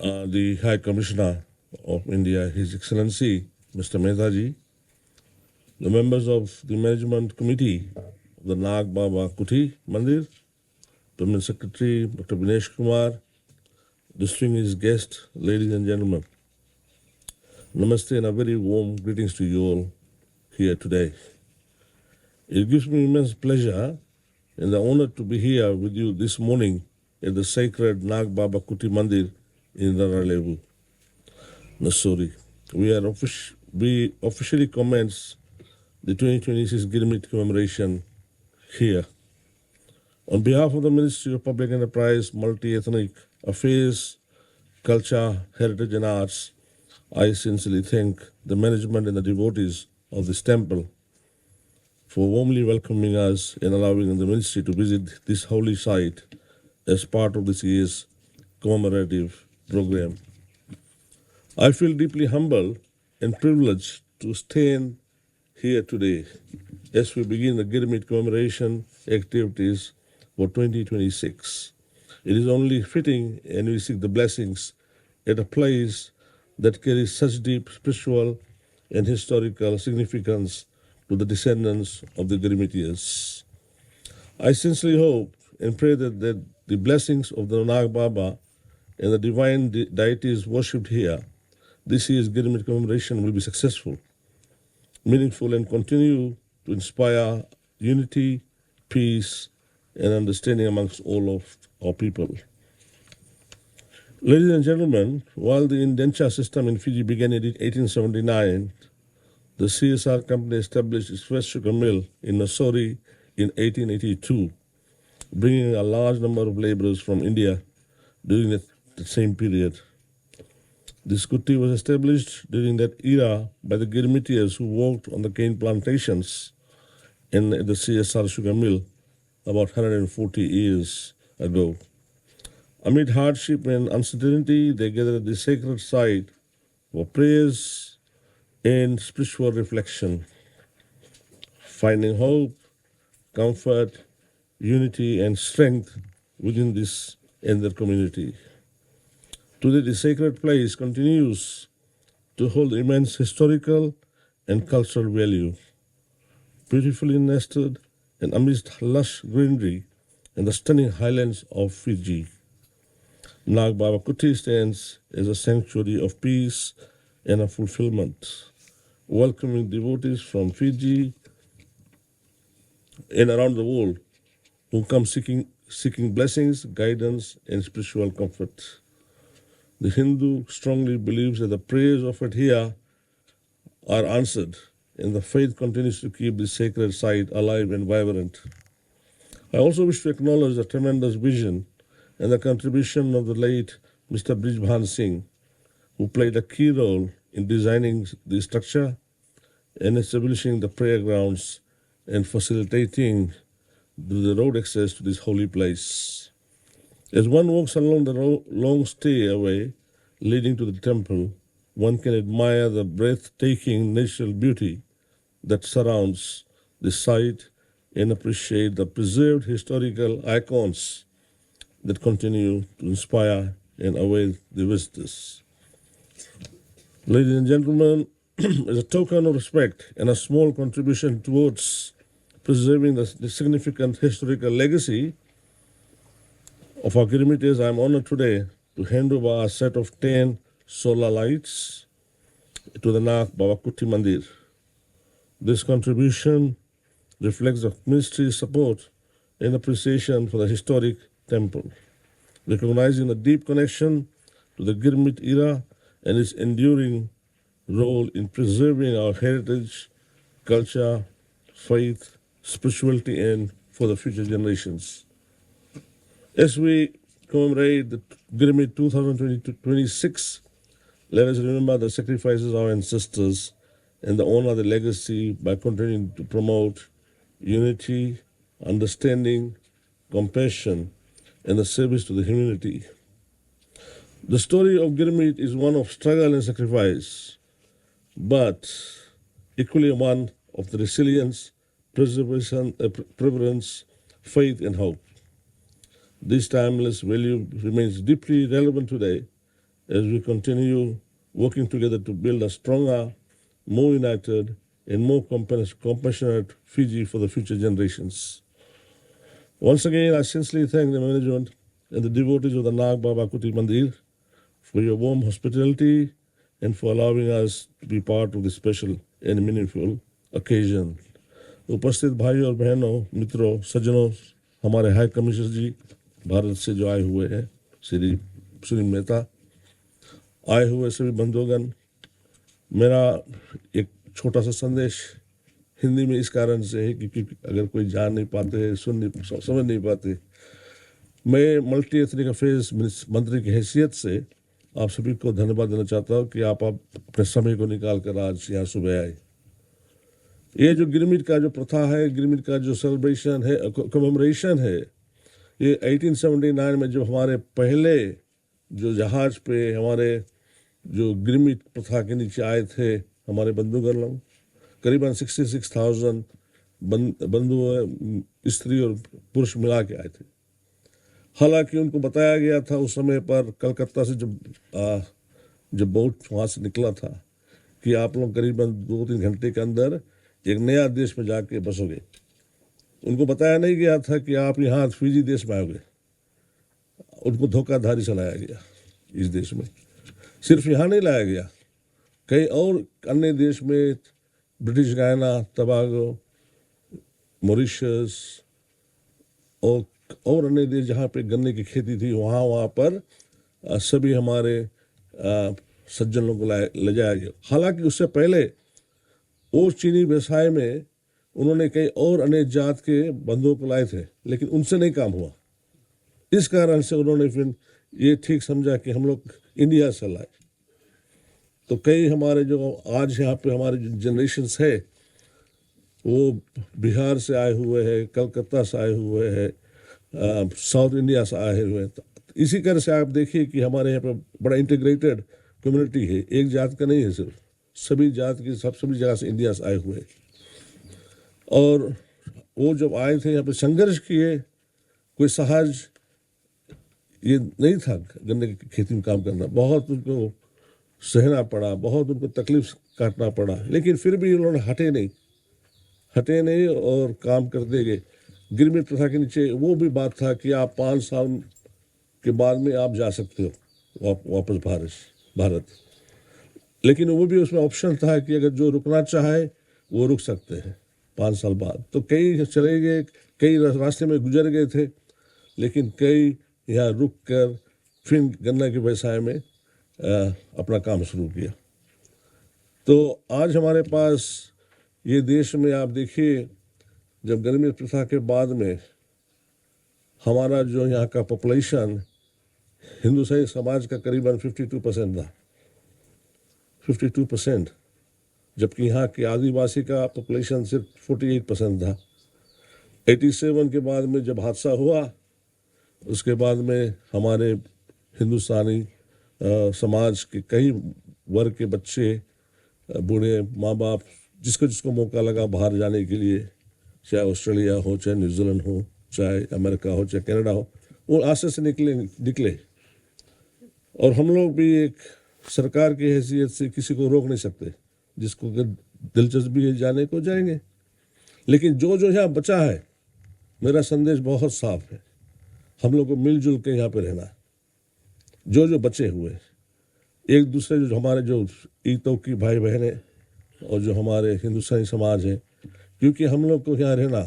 the High Commissioner of India, His Excellency Mr. Mehtaji, the members of the Management Committee of the Nag Baba Kuti Mandir, Permanent Secretary Dr. Binesh Kumar, distinguished guests, ladies and gentlemen. Namaste and a very warm greetings to you all here today. It gives me immense pleasure and the honor to be here with you this morning at the sacred Nag Baba Kuti Mandir in Raralevu, Nassori. We officially commence the 2026 Girmit commemoration here. On behalf of the Ministry of Public Enterprise, Multi-Ethnic Affairs, Culture, Heritage and Arts, I sincerely thank the management and the devotees of this temple for warmly welcoming us and allowing the ministry to visit this holy site as part of this year's commemorative program. I feel deeply humbled and privileged to stand here today as we begin the Girmit commemoration activities for 2026. It is only fitting and we seek the blessings at a place that carries such deep spiritual and historical significance to the descendants of the Girmitians. I sincerely hope and pray that the blessings of the Nag Baba and the divine deities worshipped here, this year's Girmit commemoration will be successful, meaningful, and continue to inspire unity, peace, and understanding amongst all of our people. Ladies and gentlemen, while the indenture system in Fiji began in 1879, the CSR company established its first sugar mill in Nassori in 1882, bringing a large number of laborers from India during the same period. This kuti was established during that era by the Girmitians who worked on the cane plantations and at the CSR sugar mill about 140 years ago. Amid hardship and uncertainty, they gathered at the sacred site for prayers and spiritual reflection, finding hope, comfort, unity, and strength within this and their community. Today, the sacred place continues to hold immense historical and cultural value, beautifully nested and amidst lush greenery and the stunning highlands of Fiji. Nag Baba Kuti stands as a sanctuary of peace and of fulfillment, welcoming devotees from Fiji and around the world who come seeking blessings, guidance, and spiritual comfort. The Hindu strongly believes that the prayers offered here are answered, and the faith continues to keep this sacred site alive and vibrant. I also wish to acknowledge the tremendous vision and the contribution of the late Mr. Brijbhan Singh, who played a key role in designing the structure and establishing the prayer grounds and facilitating the road access to this holy place. As one walks along the long stairway leading to the temple, one can admire the breathtaking natural beauty that surrounds the site and appreciate the preserved historical icons that continue to inspire and await the visitors. Ladies and gentlemen, as a token of respect and a small contribution towards preserving the significant historical legacy of our Girmites, I am honored today to hand over a set of 10 solar lights to the Nag Baba Kuti Mandir. This contribution reflects the ministry's support and appreciation for the historic temple, recognizing the deep connection to the Girmit era and its enduring role in preserving our heritage, culture, faith, spirituality, and for the future generations. As we commemorate the Girmit 2026, let us remember the sacrifices of our ancestors and honor the legacy by continuing to promote unity, understanding, compassion, and the service to the humanity. The story of Girmit is one of struggle and sacrifice, but equally one of the resilience, perseverance, faith, and hope. This timeless value remains deeply relevant today as we continue working together to build a stronger, more united, and more compassionate Fiji for the future generations. Once again, I sincerely thank the management and the devotees of the Nag Baba Kuti Mandir for your warm hospitality and for allowing us to be part of this special and meaningful occasion. उपस्थित भाई और बहनों, मित्रों, सज्जनों, हमारे high commissioner जी भारत से जो आए हुए हैं, श्री मेहता, आए हुए सभी बंधुगण, मेरा एक छोटा सा संदेश हिंदी में इस कारण से है क्योंकि अगर कोई जान नहीं पाते, समझ नहीं पाते, मैं मल्टी एथनिक अफेयर्स मंत्री की हैसियत से आप सभी को धन्यवाद देना चाहता हूँ कि आप अपने समय को निकाल कर आज यहाँ सुबह आए। ये जो गिरमिट का जो प्रथा है, गिरमिट का जो सेलिब्रेशन है, कमेमोरेशन है, ये 1879 में जब हमारे पहले जो जहाज पे हमारे जो गिरमिट प्रथा के नीचे आए थे हमारे बंधुगण लोग, करीबन 66,000 बंधु, स्त्री और पुरुष मिला के आए थे। हालांकि उनको बताया गया था उस समय पर कलकत्ता से जब बोट वहाँ से निकला था कि आप लोग करीबन 2-3 घंटे के अंदर एक नया देश में जाके बसोगे। उनको बताया नहीं गया था कि आप यहाँ फिजी देश में आओगे। उनको धोखाधड़ी से लाया गया इस देश में। सिर्फ यहाँ नहीं लाया गया, कई और अन्य देश में, ब्रिटिश गायना, टबागो, मॉरिशस और अन्य देश जहाँ पे गन्ने की खेती थी, वहाँ पर सभी हमारे सज्जन लोगों को ले जाया गया। हालांकि उससे पहले वो चीनी व्यवसाय में उन्होंने कई और अन्य जात के बंधुओं को लाए थे, लेकिन उनसे नहीं काम हुआ। इस कारण से उन्होंने फिर ये ठीक समझा कि हम लोग इंडिया से लाए। तो कई हमारे जो आज यहाँ पे हमारे जो जनरेशन्स है वो बिहार से आए हुए हैं, कलकत्ता से आए हुए हैं, साउथ इंडिया से आए हुए हैं। तो इसी तरह से आप देखिए कि हमारे यहाँ पे बड़ा इंटीग्रेटेड कम्युनिटी है, एक जात का नहीं है, सिर्फ सभी जात की सभी जगह से इंडिया से आए हुए। और वो जब आए थे यहाँ पे संघर्ष किए, कोई सहज ये नहीं था गन्ने की खेती में काम करना, बहुत उनको सहना पड़ा, बहुत उनको तकलीफ काटना पड़ा, लेकिन फिर भी उन्होंने हटे नहीं और काम करते गए। गिरमिट प्रथा के नीचे वो भी बात था कि आप 5 साल के बाद में आप जा सकते हो वापस भारत, लेकिन वो भी उसमें ऑप्शन था कि अगर जो रुकना चाहे वो रुक सकते हैं 5 साल बाद। तो कई चले गए, कई रास्ते में गुजर गए थे, लेकिन कई यहाँ रुक कर फिर गन्ना के व्यवसाय में अपना काम शुरू किया। तो आज हमारे पास ये देश में आप देखिए, जब गर्मी प्रथा के बाद में हमारा जो यहाँ का पॉपुलेशन हिंदू सही समाज का करीबन 52% था, 52%, जबकि यहाँ के आदिवासी का पॉपुलेशन सिर्फ 48% था। 87 के बाद में जब हादसा हुआ, उसके बाद में हमारे हिंदुस्तानी समाज के कई वर्ग के बच्चे, बूढ़े, माँ बाप, जिसको मौका लगा बाहर जाने के लिए, चाहे ऑस्ट्रेलिया हो, चाहे न्यूजीलैंड हो, चाहे अमेरिका हो, चाहे कनाडा हो, वो आशा से निकले। और हम लोग भी एक सरकार की हैसियत से किसी को रोक नहीं सकते, जिसको अगर दिलचस्पी है जाने को जाएंगे। लेकिन जो यहाँ बचा है, मेरा संदेश बहुत साफ है, हम लोग को मिलजुल के यहाँ पे रहना है। जो बचे हुए, एक दूसरे जो हमारे जो ईतों की भाई बहन है और जो हमारे हिंदुस्तानी समाज है, क्योंकि हम लोग को यहाँ रहना,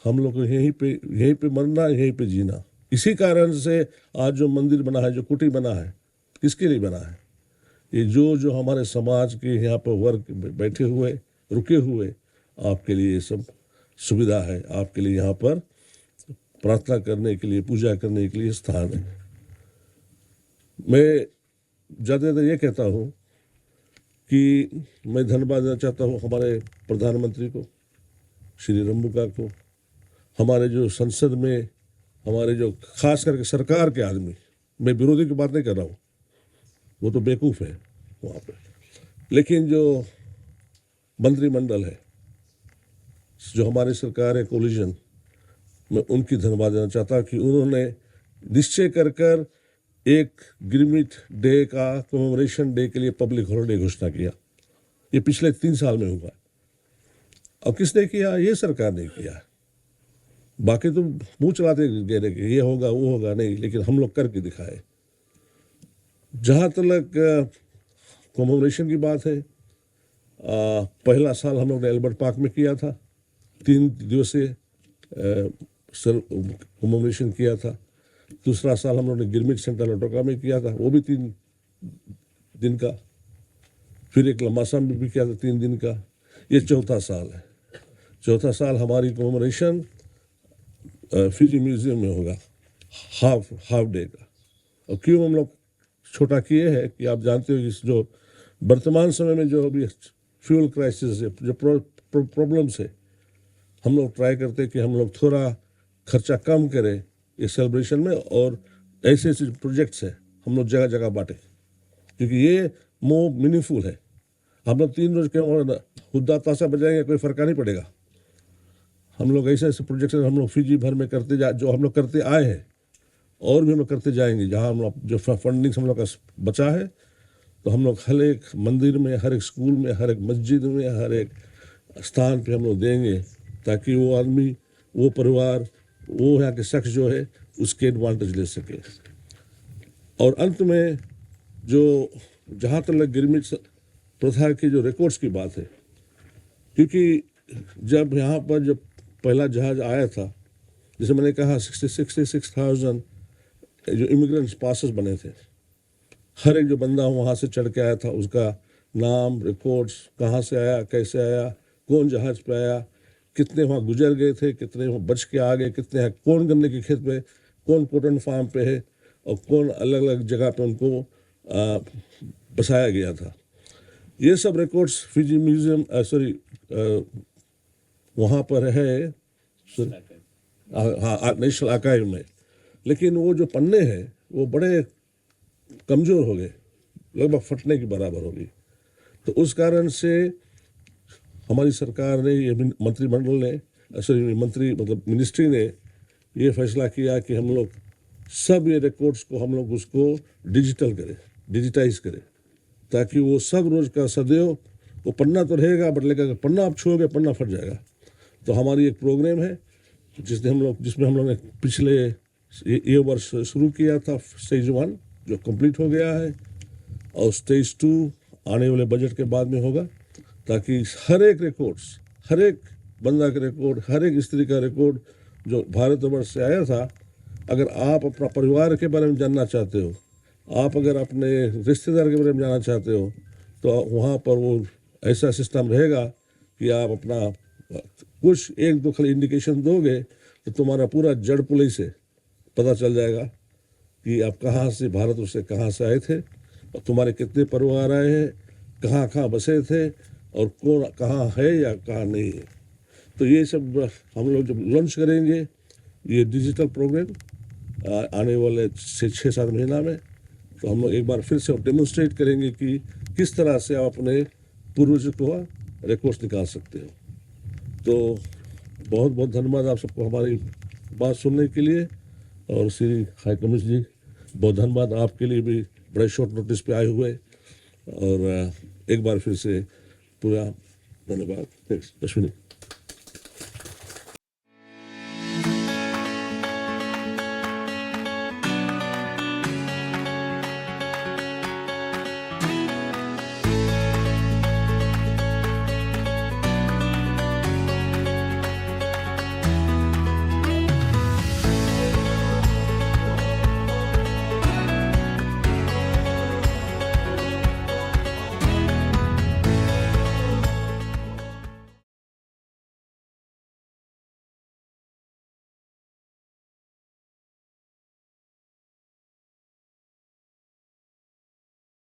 हम लोग को यहीं पे मरना, यहीं पे जीना। इसी कारण से आज जो मंदिर बना है, जो कुटी बना है, किसके लिए बना है? ये जो हमारे समाज के यहाँ पर वर्ग बैठे हुए, रुके हुए, आपके लिए ये सब सुविधा है, आपके लिए यहाँ पर प्रार्थना करने के लिए, पूजा करने के लिए स्थान है। मैं ज़्यादातर ये कहता हूँ कि मैं धन्यवाद देना चाहता हूँ हमारे प्रधानमंत्री को, श्री रंबुका को, हमारे जो संसद में हमारे जो खास करके सरकार के आदमी, मैं विरोधी की बात नहीं कर रहा हूँ, वो तो बेवकूफ़ है वहाँ पे, लेकिन जो मंत्रिमंडल है, जो हमारी सरकार है कोलिजन, मैं उनकी धन्यवाद देना चाहता कि उन्होंने निश्चय कर एक गिरमिट डे का कमेमोरेशन डे के लिए पब्लिक हॉलिडे घोषणा किया। ये पिछले 3 साल में हुआ। अब किसने किया? ये सरकार ने किया। बाकी तो मुंह चलाते गए रहे कि ये होगा वो होगा, नहीं, लेकिन हम लोग करके दिखाए। जहाँ तक कमेमोरेशन की बात है, पहला साल हम लोग ने एल्बर्ट पार्क में किया था, 3 दिवसीय कमेमोरेशन किया था। दूसरा साल हम लोग ने गिरमिट सेंट्रल लटोका में किया था, वो भी 3 दिन का। फिर एक लम्बासा में भी किया था 3 दिन का। ये चौथा साल है। चौथा साल हमारी कमेमोरेशन फिजी म्यूजियम में होगा, हाफ डे का। और क्यों हम लोग छोटा किए हैं कि आप जानते हो कि जो वर्तमान समय में जो अभी फ्यूल क्राइसिस है, जो प्रॉब्लम्स है, हम लोग ट्राई करते हैं कि हम लोग थोड़ा खर्चा कम करें इस सेलिब्रेशन में, और ऐसे ऐसे प्रोजेक्ट्स हैं हम लोग जगह जगह बांटे, क्योंकि ये मोर मीनिंगफुल है। हम लोग 3 रोज के हुद्दा ताशा बजाएंगे, कोई फर्क नहीं पड़ेगा। हम लोग ऐसे ऐसे प्रोजेक्ट हम लोग फिजी भर में करते जो हम लोग करते आए हैं, और भी हम लोग करते जाएंगे। जहाँ हम लोग जो फंडिंग हम लोग का बचा है, तो हम लोग हर एक मंदिर में, हर एक स्कूल में, हर एक मस्जिद में, हर एक स्थान पे हम लोग देंगे, ताकि वो आदमी, वो परिवार, वो यहाँ के शख्स जो है उसके एडवांटेज ले सके। और अंत में जो जहाँ तक गिरमिट प्रथा की जो रिकॉर्ड्स की बात है, क्योंकि जब यहाँ पर जब पहला जहाज आया था, जैसे मैंने कहा 66,000 जो इमिग्रेंट्स पासेस बने थे। हर एक जो बंदा वहाँ से चढ़ के आया था, उसका नाम, रिकॉर्ड्स, कहाँ से आया, कैसे आया, कौन जहाज पे आया, कितने वहाँ गुजर गए थे, कितने वहाँ बच के आ गए, कितने हैं, कौन गन्ने के खेत पे, कौन कॉटन फार्म पे है, और कौन अलग अलग जगह पे उनको बसाया गया था। ये सब रिकॉर्ड्स फिजी म्यूजियम वहाँ पर है, हाँ, नेशनल आर्काइव में। लेकिन वो जो पन्ने हैं वो बड़े कमज़ोर हो गए, लगभग फटने के बराबर हो गई। तो उस कारण से हमारी सरकार ने, ये मंत्रिमंडल ने, मतलब मिनिस्ट्री ने ये फैसला किया कि हम लोग सब ये रिकॉर्ड्स को हम लोग उसको डिजिटाइज करें, ताकि वो सब रोज़ का सदैव वो पन्ना तो रहेगा, बट लेकिन पन्ना आप छूओगे पन्ना फट जाएगा। तो हमारी एक प्रोग्राम है जिसमें हम लोग ने पिछले ये वर्ष शुरू किया था, स्टेज 1 जो कंप्लीट हो गया है, और स्टेज 2 आने वाले बजट के बाद में होगा, ताकि हर एक रिकॉर्ड्स, हर एक बंदा का रिकॉर्ड, हर एक स्त्री का रिकॉर्ड जो भारतवर्ष से आया था, अगर आप अपना परिवार के बारे में जानना चाहते हो, आप अगर अपने रिश्तेदार के बारे में जानना चाहते हो, तो वहाँ पर वो ऐसा सिस्टम रहेगा कि आप अपना कुछ 1-2 खाली इंडिकेशन दोगे तो तुम्हारा पूरा जड़ पुलई से पता चल जाएगा कि आप कहाँ से, भारत से कहाँ से आए थे, और तुम्हारे कितने परिवार आए हैं, कहाँ कहाँ बसे थे, और कौन कहाँ है या कहाँ नहीं है। तो ये सब हम लोग जब लॉन्च करेंगे ये डिजिटल प्रोग्राम आने वाले 6-7 महीना में, तो हम लोग एक बार फिर से डेमोन्स्ट्रेट करेंगे कि किस तरह से आप अपने पूर्वजों को रिकॉर्ड्स निकाल सकते हो। तो बहुत बहुत धन्यवाद आप सबको हमारी बात सुनने के लिए, और श्री हाई कमिश्नर जी बहुत धन्यवाद आपके लिए भी, बड़े शॉर्ट नोटिस पे आए हुए, और एक बार फिर से पूरा धन्यवाद। अश्विनी।